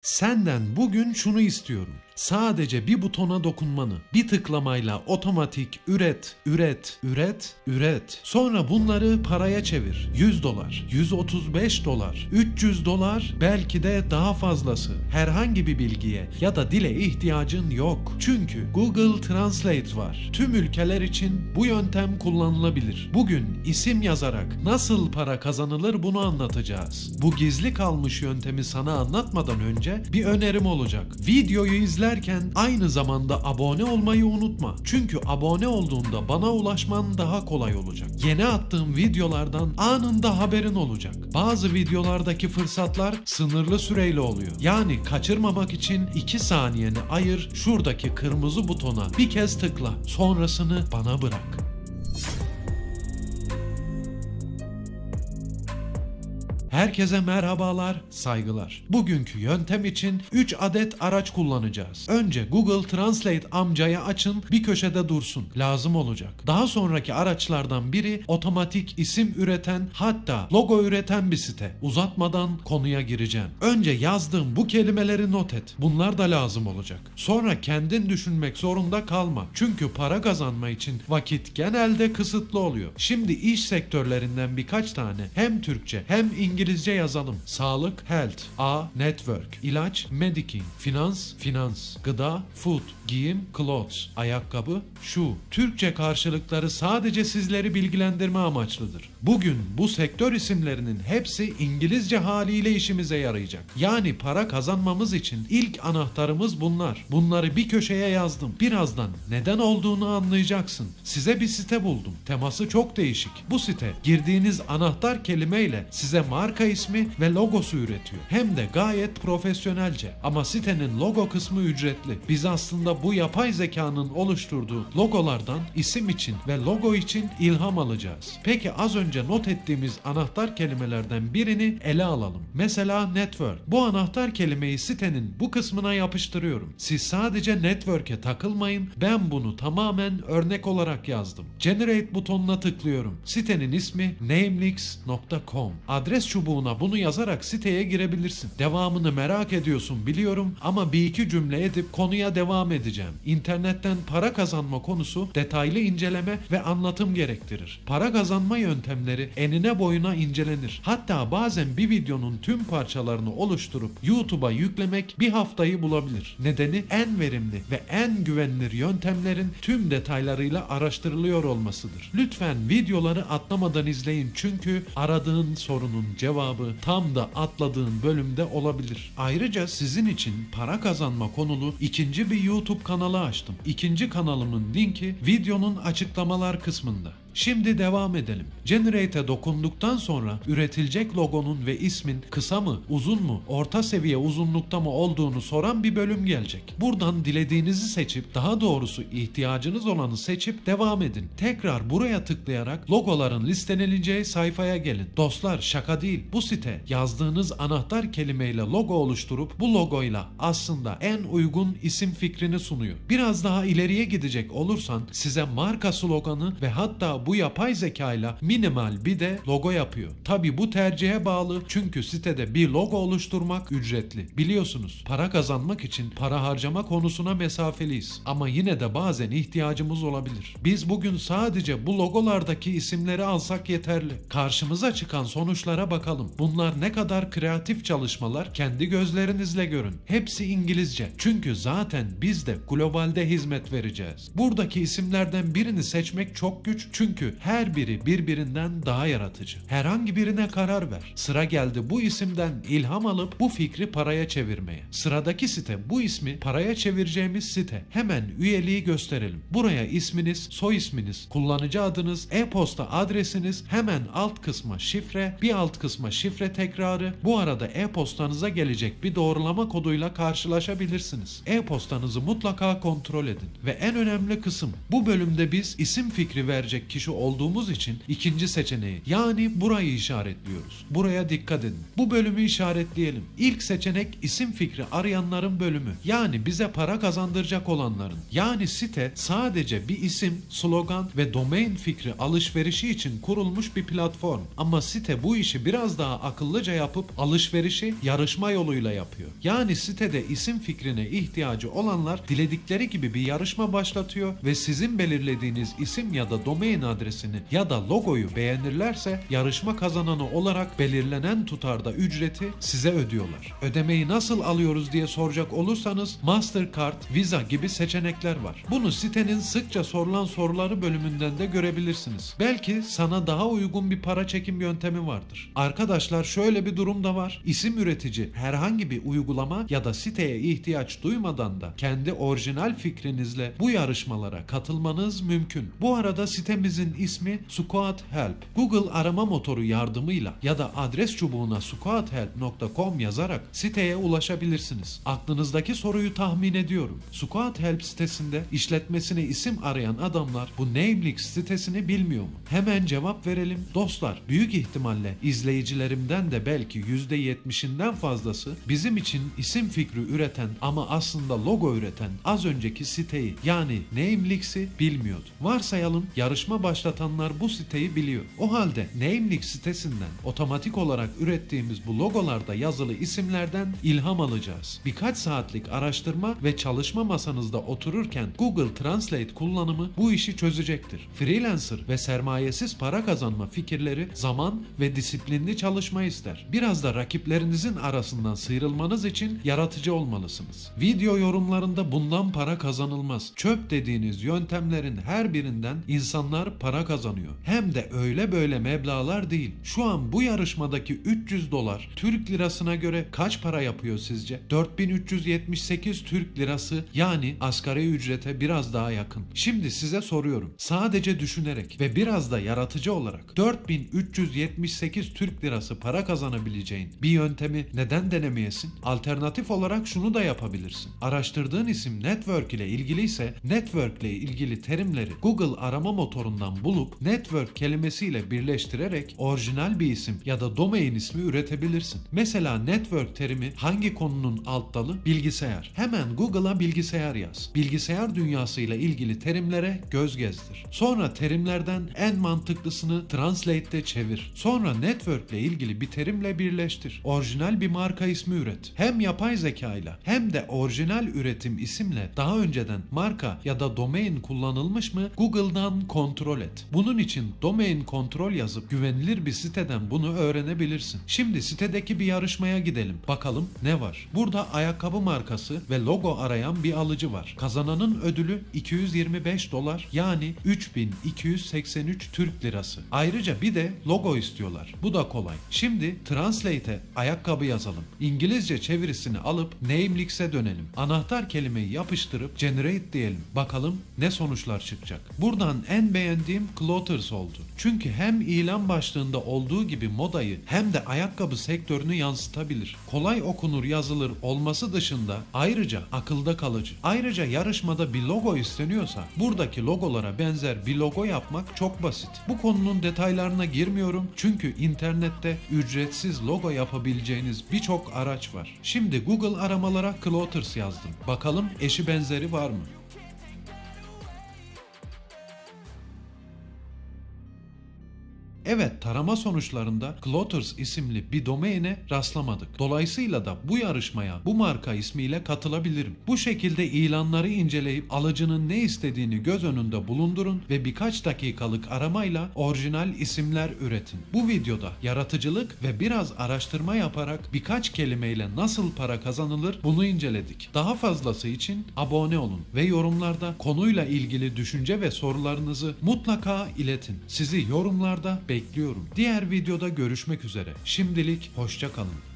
Senden bugün şunu istiyorum. Sadece bir butona dokunmanı, bir tıklamayla otomatik üret. Sonra bunları paraya çevir. $100, $135, $300, belki de daha fazlası. Herhangi bir bilgiye ya da dile ihtiyacın yok. Çünkü Google Translate var. Tüm ülkeler için bu yöntem kullanılabilir. Bugün isim yazarak nasıl para kazanılır bunu anlatacağız. Bu gizli kalmış yöntemi sana anlatmadan önce bir önerim olacak. Videoyu izlerken aynı zamanda abone olmayı unutma. Çünkü abone olduğunda bana ulaşman daha kolay olacak. Yeni attığım videolardan anında haberin olacak. Bazı videolardaki fırsatlar sınırlı süreyle oluyor. Yani kaçırmamak için 2 saniyeni ayır, şuradaki kırmızı butona bir kez tıkla. Sonrasını bana bırak. Herkese merhabalar, saygılar. Bugünkü yöntem için 3 adet araç kullanacağız. Önce Google Translate amcayı açın, bir köşede dursun. Lazım olacak. Daha sonraki araçlardan biri otomatik isim üreten, hatta logo üreten bir site. Uzatmadan konuya gireceğim. Önce yazdığım bu kelimeleri not et. Bunlar da lazım olacak. Sonra kendin düşünmek zorunda kalma. Çünkü para kazanma için vakit genelde kısıtlı oluyor. Şimdi iş sektörlerinden birkaç tane hem Türkçe hem İngilizce yazalım. Sağlık, health. A, network. İlaç, medicine. Finans. Gıda, food. Giyim, clothes. Ayakkabı, shoe. Türkçe karşılıkları sadece sizleri bilgilendirme amaçlıdır. Bugün bu sektör isimlerinin hepsi İngilizce haliyle işimize yarayacak. Yani para kazanmamız için ilk anahtarımız bunlar. Bunları bir köşeye yazdım. Birazdan neden olduğunu anlayacaksın. Size bir site buldum. Teması çok değişik. Bu site girdiğiniz anahtar kelimeyle size marka ismi ve logosu üretiyor. Hem de gayet profesyonelce. Ama sitenin logo kısmı ücretli. Biz aslında bu yapay zekanın oluşturduğu logolardan isim için ve logo için ilham alacağız. Peki az önce not ettiğimiz anahtar kelimelerden birini ele alalım. Mesela network. Bu anahtar kelimeyi sitenin bu kısmına yapıştırıyorum. Siz sadece network'e takılmayın. Ben bunu tamamen örnek olarak yazdım. Generate butonuna tıklıyorum. Sitenin ismi namelix.com. Adres çubuğuna bunu yazarak siteye girebilirsin. Devamını merak ediyorsun biliyorum ama bir iki cümle edip konuya devam edeceğim. İnternetten para kazanma konusu detaylı inceleme ve anlatım gerektirir. Para kazanma yöntemleri enine boyuna incelenir. Hatta bazen bir videonun tüm parçalarını oluşturup YouTube'a yüklemek bir haftayı bulabilir. Nedeni en verimli ve en güvenilir yöntemlerin tüm detaylarıyla araştırılıyor olmasıdır. Lütfen videoları atlamadan izleyin çünkü aradığın sorunun cevabı tam da atladığın bölümde olabilir. Ayrıca sizin için para kazanma konulu ikinci bir YouTube kanalı açtım. İkinci kanalımın linki videonun açıklamalar kısmında. Şimdi devam edelim. Generate'e dokunduktan sonra üretilecek logonun ve ismin kısa mı, uzun mu, orta seviye uzunlukta mı olduğunu soran bir bölüm gelecek. Buradan dilediğinizi seçip, daha doğrusu ihtiyacınız olanı seçip devam edin. Tekrar buraya tıklayarak logoların listeleneceği sayfaya gelin. Dostlar şaka değil. Bu site yazdığınız anahtar kelimeyle logo oluşturup bu logoyla aslında en uygun isim fikrini sunuyor. Biraz daha ileriye gidecek olursan size marka sloganı ve hatta bu yapay zekayla minimal bir de logo yapıyor. Tabi bu tercihe bağlı çünkü sitede bir logo oluşturmak ücretli. Biliyorsunuz para kazanmak için para harcama konusuna mesafeliyiz. Ama yine de bazen ihtiyacımız olabilir. Biz bugün sadece bu logolardaki isimleri alsak yeterli. Karşımıza çıkan sonuçlara bakalım. Bunlar ne kadar kreatif çalışmalar kendi gözlerinizle görün. Hepsi İngilizce. Çünkü zaten biz de globalde hizmet vereceğiz. Buradaki isimlerden birini seçmek çok güç çünkü her biri birbirinden daha yaratıcı. Herhangi birine karar ver. Sıra geldi bu isimden ilham alıp bu fikri paraya çevirmeye. Sıradaki site bu ismi paraya çevireceğimiz site. Hemen üyeliği gösterelim. Buraya isminiz, soy isminiz, kullanıcı adınız, e-posta adresiniz, hemen alt kısma şifre, bir alt kısma şifre tekrarı. Bu arada e-postanıza gelecek bir doğrulama koduyla karşılaşabilirsiniz. E-postanızı mutlaka kontrol edin. Ve en önemli kısım, bu bölümde biz isim fikri verecek kişi kişi olduğumuz için ikinci seçeneği yani burayı işaretliyoruz. Buraya dikkat edin. Bu bölümü işaretleyelim. İlk seçenek isim fikri arayanların bölümü. Yani bize para kazandıracak olanların. Yani site sadece bir isim, slogan ve domain fikri alışverişi için kurulmuş bir platform. Ama site bu işi biraz daha akıllıca yapıp alışverişi yarışma yoluyla yapıyor. Yani sitede isim fikrine ihtiyacı olanlar diledikleri gibi bir yarışma başlatıyor ve sizin belirlediğiniz isim ya da domain adresini ya da logoyu beğenirlerse yarışma kazananı olarak belirlenen tutarda ücreti size ödüyorlar. Ödemeyi nasıl alıyoruz diye soracak olursanız Mastercard, Visa gibi seçenekler var. Bunu sitenin sıkça sorulan soruları bölümünden de görebilirsiniz. Belki sana daha uygun bir para çekim yöntemi vardır. Arkadaşlar şöyle bir durum da var. İsim üretici herhangi bir uygulama ya da siteye ihtiyaç duymadan da kendi orijinal fikrinizle bu yarışmalara katılmanız mümkün. Bu arada sitemizin ismi Squad Help. Google arama motoru yardımıyla ya da adres çubuğuna squadhelp.com yazarak siteye ulaşabilirsiniz. Aklınızdaki soruyu tahmin ediyorum. Squad Help sitesinde işletmesine isim arayan adamlar bu Namelix sitesini bilmiyor mu? Hemen cevap verelim. Dostlar, büyük ihtimalle izleyicilerimden de belki %70'inden fazlası bizim için isim fikri üreten ama aslında logo üreten az önceki siteyi yani Namelix'i bilmiyordu. Varsayalım yarışma başlatanlar bu siteyi biliyor. O halde Namelix sitesinden otomatik olarak ürettiğimiz bu logolarda yazılı isimlerden ilham alacağız. Birkaç saatlik araştırma ve çalışma masanızda otururken Google Translate kullanımı bu işi çözecektir. Freelancer ve sermayesiz para kazanma fikirleri zaman ve disiplinli çalışma ister. Biraz da rakiplerinizin arasından sıyrılmanız için yaratıcı olmalısınız. Video yorumlarında bundan para kazanılmaz. Çöp dediğiniz yöntemlerin her birinden insanlar para kazanıyor. Hem de öyle böyle meblağlar değil. Şu an bu yarışmadaki $300 Türk lirasına göre kaç para yapıyor sizce? 4378 Türk lirası yani asgari ücrete biraz daha yakın. Şimdi size soruyorum. Sadece düşünerek ve biraz da yaratıcı olarak 4378 Türk lirası para kazanabileceğin bir yöntemi neden denemeyesin? Alternatif olarak şunu da yapabilirsin. Araştırdığın isim network ile ilgili ise network ile ilgili terimleri Google arama motorundan bulup network kelimesiyle birleştirerek orijinal bir isim ya da domain ismi üretebilirsin. Mesela network terimi hangi konunun alt dalı? Bilgisayar. Hemen Google'a bilgisayar yaz. Bilgisayar dünyasıyla ilgili terimlere göz gezdir. Sonra terimlerden en mantıklısını Translate'de çevir. Sonra network ile ilgili bir terimle birleştir. Orijinal bir marka ismi üret. Hem yapay zekayla hem de orijinal üretim isimle daha önceden marka ya da domain kullanılmış mı Google'dan kontrol et. Bunun için domain kontrol yazıp güvenilir bir siteden bunu öğrenebilirsin. Şimdi sitedeki bir yarışmaya gidelim. Bakalım ne var? Burada ayakkabı markası ve logo arayan bir alıcı var. Kazananın ödülü $225 yani 3283 Türk lirası. Ayrıca bir de logo istiyorlar. Bu da kolay. Şimdi Translate'e ayakkabı yazalım. İngilizce çevirisini alıp Namelix'e dönelim. Anahtar kelimeyi yapıştırıp generate diyelim. Bakalım ne sonuçlar çıkacak. Buradan en beğendiğim Clothers oldu. Çünkü hem ilan başlığında olduğu gibi modayı hem de ayakkabı sektörünü yansıtabilir. Kolay okunur yazılır olması dışında ayrıca akılda kalıcı. Ayrıca yarışmada bir logo isteniyorsa buradaki logolara benzer bir logo yapmak çok basit. Bu konunun detaylarına girmiyorum çünkü internette ücretsiz logo yapabileceğiniz birçok araç var. Şimdi Google aramalara Clothers yazdım. Bakalım eşi benzeri var mı? Evet, tarama sonuçlarında Clothers isimli bir domaine rastlamadık. Dolayısıyla da bu yarışmaya bu marka ismiyle katılabilirim. Bu şekilde ilanları inceleyip alıcının ne istediğini göz önünde bulundurun ve birkaç dakikalık aramayla orijinal isimler üretin. Bu videoda yaratıcılık ve biraz araştırma yaparak birkaç kelimeyle nasıl para kazanılır bunu inceledik. Daha fazlası için abone olun ve yorumlarda konuyla ilgili düşünce ve sorularınızı mutlaka iletin. Sizi yorumlarda bekliyorum. Diğer videoda görüşmek üzere. Şimdilik hoşça kalın.